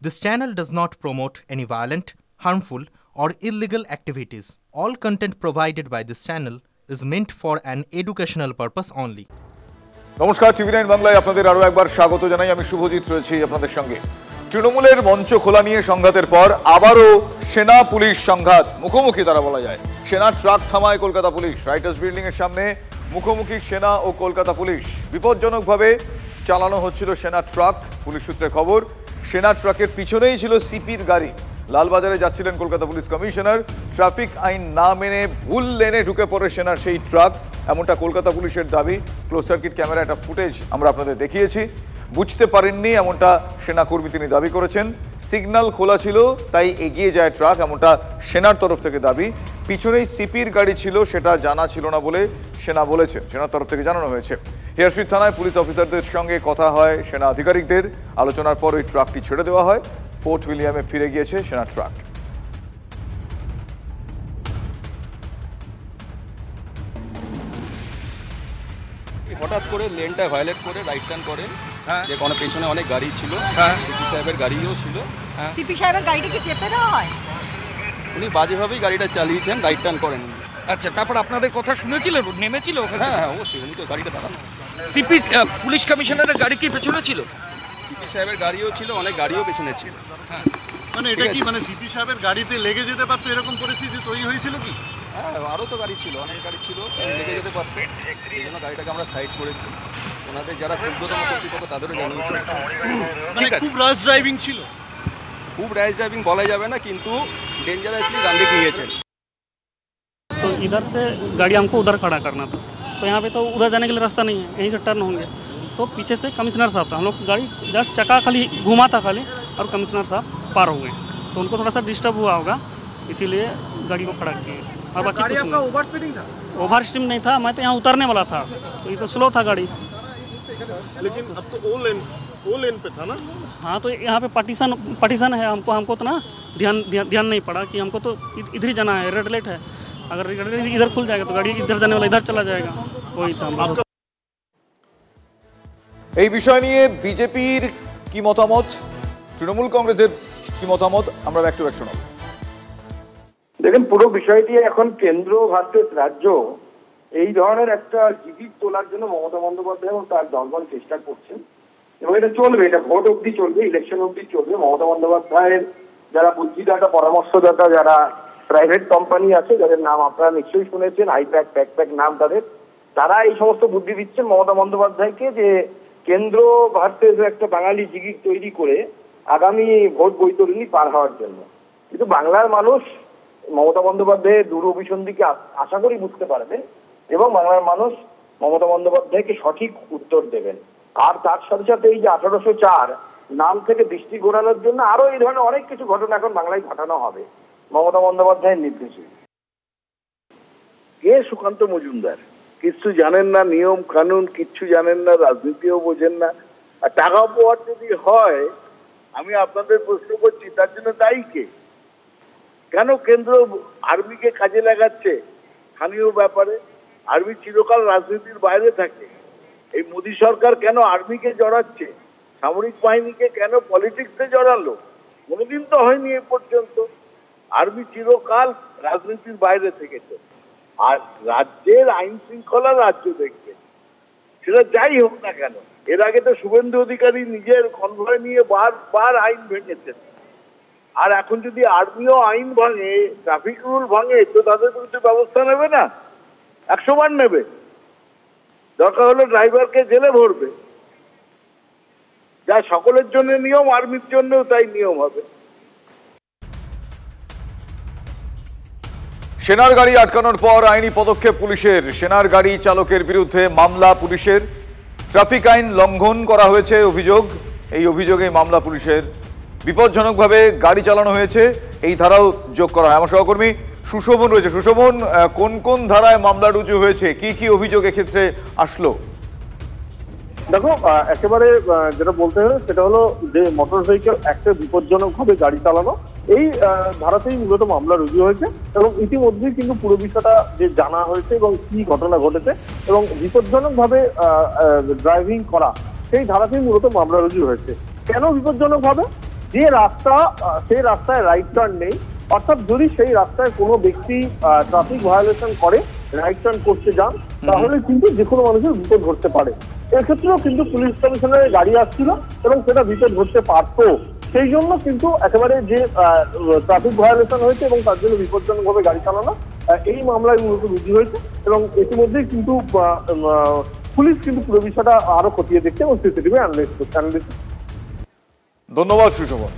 This channel does not promote any violent, harmful, or illegal activities. All content provided by this channel is meant for an educational purpose only. নমস্কার, টিভি9 বাংলায় আপনাদের আরো একবার স্বাগত জানাই। আমি শুভজিৎ রয়েছি আপনাদের সঙ্গে। তৃণমূলের মঞ্চ খোলা নিয়ে সংঘাতের পর আবারও সেনা পুলিশ সংঘাত, মুখোমুখি তারা বলা যায়। সেনা ট্রাক থামায় কলকাতা পুলিশ। রাইটার্স বিল্ডিং এর সামনে মুখোমুখি সেনা ও কলকাতা পুলিশ। বিপজ্জনকভাবে চালানো হচ্ছিল সেনা ট্রাক। পুলিশ সূত্রে খবর, সেনা ট্রাকের পিছনেই ছিল সিপির গাড়ি। লালবাজারে যাচ্ছিলেন কলকাতা পুলিশ কমিশনার। ট্রাফিক আইন না মেনে ভুল লেনে ঢুকে পড়ে সেনার সেই ট্রাক, এমনটা কলকাতা পুলিশের দাবি। ক্লোজ সার্কিট ক্যামেরা একটা ফুটেজ আমরা আপনাদের দেখিয়েছি। বুঝতে পারেননি এমনটা সেনাকর্মী তিনি দাবি করেছেন। সিগন্যাল খোলা ছিল তাই এগিয়ে যায় ট্রাক, এমনটা সেনার তরফ থেকে দাবি। পিছনেই সিপির গাড়ি ছিল সেটা জানা ছিল না বলে সেনা বলেছেন, সেনার তরফ থেকে জানানো হয়েছে। হেয়ার স্ট্রিট থানায় পুলিশ অফিসারদের সঙ্গে কথা হয় সেনা আধিকারিকদের। আলোচনার পর ওই ট্রাকটি ছেড়ে দেওয়া হয়। ফোর্ট উইলিয়ামে ফিরে গিয়েছে সেনা ট্রাক। হঠাৎ করে লেনটা ভায়োলেট করে রাইট টার্ন করেন, যে কোনো পেছনে অনেক গাড়ি ছিল, সিপি সাহেবের গাড়িও ছিল। সিপি সাহেবের গাড়িটা কি চেপে দেওয়া হয়? উনি বাজেভাবেই গাড়িটা চালিয়েছেন, রাইট টার্ন করেন। আচ্ছা, তারপর আপনাদের কথা শুনেছিলেন, নেমেছিল ওখানে? হ্যাঁ হ্যাঁ, অবশ্যই। উনি তো গাড়িটা দাঁড়ানো। সিপি পুলিশ কমিশনারের গাড়ি কি পেছনে ছিল? সিপি সাহেবের গাড়িও ছিল, অনেক গাড়িও পেছনে ছিল। মানে এটা কি মানে সিপি সাহেবের গাড়িতে লেগে যেতে পারতো, এরকম পরিস্থিতি তৈরি হয়েছিল কি? হ্যাঁ, আরও তো গাড়ি ছিল, অনেক গাড়ি ছিল, লেগে যেতে পারতো। এই জন্য গাড়িটাকে আমরা সাইড করেছি। ওনাদের যারা ঊর্ধ্বতন কর্তৃপক্ষ তাদেরও জানিয়েছে। মানে খুব রাশ ড্রাইভিং ছিল? খুব র্যাশ ড্রাইভিং বলা যাবে না, কিন্তু डेंजरसली डाल दिए निয়েছেন। तो इधर से गाड़ी हमको उधर खड़ा करना था, तो यहाँ पे तो उधर जाने के लिए रास्ता नहीं है, यहीं से टर्न होंगे। तो पीछे से कमिश्नर साहब था, हम लोग गाड़ी जस्ट चक्का खाली घुमा था खाली, और कमिश्नर साहब पार हो गए। तो उनको थोड़ा सा डिस्टर्ब हुआ होगा, इसीलिए गाड़ी को खड़ा किए। और बाकी कुछ नहीं। ओवर स्पीडिंग था? ओवर स्टीम नहीं था, मैं तो यहाँ उतरने वाला था, तो ये तो स्लो था गाड़ी। लेकिन अब तो वो लेन पे था ना? हाँ, तो यहाँ पे पार्टीशन है, हमको तो ना ध्यान नहीं पड़ा कि हमको तो इधर ही जाना है, रेड लाइट है। अगर इधर खुल जाएगा तो गाड़ी इधर जाने वाला इधर चला जाएगा, वही था। এই বিষয় নিয়ে বিজেপির কি মতামত, তৃণমূল কংগ্রেসের কি মতামত, আমরা ব্যাক টু ব্যাক শোনাব। দেখেন, পুরো বিষয়টি এখন কেন্দ্র ভার্সেস রাজ্য, এই ধরনের একটা জিগির তোলার জন্য মমতা বন্দ্যোপাধ্যায় এবং তার দলবল চেষ্টা করছেন, এবং এটা চলবে, এটা ভোট অবধি চলবে, ইলেকশন অবধি চলবে। মমতা বন্দ্যোপাধ্যায়ের যারা বুদ্ধিদাতা, পরামর্শদাতা, যারা প্রাইভেট কোম্পানি আছে, যাদের নাম আপনারা নিশ্চয়ই শুনেছেন, আইপ্যাক, প্যাকপ্যাক নাম তাদের, তারা এই সমস্ত বুদ্ধি দিচ্ছেন মমতা বন্দ্যোপাধ্যায়কে, যে কেন্দ্র ভার্সেস একটা বাঙালি জিগির তৈরি করে আগামী ভোট বৈতরণী পার হওয়ার জন্য। কিন্তু বাংলার মানুষ মমতা বন্দ্যোপাধ্যায়ের দূরভিসন্ধিকে আশা করি বুঝতে পারবেন, এবং বাংলার মানুষ মমতা বন্দ্যোপাধ্যায়কে সঠিক উত্তর দেবেন। আর তার সাথে সাথে এই যে 1804 নাম থেকে দৃষ্টি ঘোরানোর জন্য আরো এই ধরনের অনেক কিছু ঘটনা এখন বাংলায় ঘটানো হবে মমতা বন্দ্যোপাধ্যায়ের নির্দেশে। কে সুকান্ত মজুমদার? কিচ্ছু জানেন না, নিয়ম কানুন কিচ্ছু জানেন না, রাজনীতিও বোঝেন না। আর টাকা উপহার যদি হয়, আমি আপনাদের প্রশ্ন করছি, তার জন্য দায়ী কে? কেন কেন্দ্র আর্মিকে কাজে লাগাচ্ছে স্থানীয় ব্যাপারে? আর্মি চিরকাল রাজনীতির বাইরে থাকে। এই মোদী সরকার কেন আর্মিকে জড়াচ্ছে? সামরিক বাহিনীকে কেন পলিটিক্সে জড়ালো? কোনোদিন তো হয়নি এ পর্যন্ত। আর্মি চিরকাল রাজনীতির বাইরে থেকেছে। আর রাজ্যের আইন শৃঙ্খলা রাজ্য দেখবে, সেটা যাই হোক না কেন। এর আগে তো শুভেন্দু অধিকারী নিজের কনভয় নিয়ে বারবার আইন ভেঙেছেন। আর এখন যদি আর্মিও আইন ভাঙে, ট্রাফিক রুল ভাঙে, তো তাদের বিরুদ্ধে ব্যবস্থা নেবে না? 100 বার নেবে। দরকার হলে ড্রাইভারকে জেলে ভরবে। যা সকলের জন্য নিয়ম, আর্মির জন্যও তাই নিয়ম হবে। সেনার গাড়ি আটকানোর পর আইনি পদক্ষেপ পুলিশের। সেনার গাড়ি চালকের বিরুদ্ধে মামলা পুলিশের। ট্রাফিক আইন লঙ্ঘন করা হয়েছে অভিযোগ, এই অভিযোগে মামলা পুলিশের। বিপজ্জনকভাবে গাড়ি চালানো হয়েছে, এই ধারাও যোগ করা হয়। আমার সহকর্মী সুশোভন রয়েছে। সুশোভন, কোন কোন ধারায় মামলা রুজু হয়েছে, কি কি অভিযোগ এক্ষেত্রে আসলো? দেখো, একেবারে যেটা বলতে হবে সেটা হলো যে মোটর ভেহিকেল একটা বিপজ্জনকভাবে গাড়ি চালানো, এই ধারাতেই মূলত মামলা রুজু হয়েছে। এবং ইতিমধ্যেই কিন্তু পুরো বিষয়টা যে জানা হয়েছে এবং কি ঘটনা ঘটেছে এবং বিপজ্জনকভাবে ড্রাইভিং করা, সেই ধারাতেই মূলত মামলা রুজু হয়েছে। কেন বিপজ্জনকভাবে? যে রাস্তা সেই রাস্তায় রাইট টার্ন নেই, অর্থাৎ যদি সেই রাস্তায় কোনো ব্যক্তি ট্রাফিক ভায়োলেশন করে রাইট টার্ন করতে যান তাহলে কিন্তু যে কোনো মানুষের বিপদ ঘটতে পারে। এক্ষেত্রেও কিন্তু পুলিশ কমিশনারের গাড়ি আসছিল এবং সেটা বিপদ ঘটতে পারতো, সেই জন্য কিন্তু একেবারে যে ট্রাফিক ভায়োলেশন হয়েছে এবং তার জন্য বিপজ্জনকভাবে গাড়ি চালানো, এই মামলায় মূলত রুজু হয়েছে এবং ইতিমধ্যেই কিন্তু পুলিশ কিন্তু পুরো বিষয়টা আরো খতিয়ে দেখছে এবং সিসিটিভি অ্যানালাইজ করছে। ধন্যবাদ সুশোভন।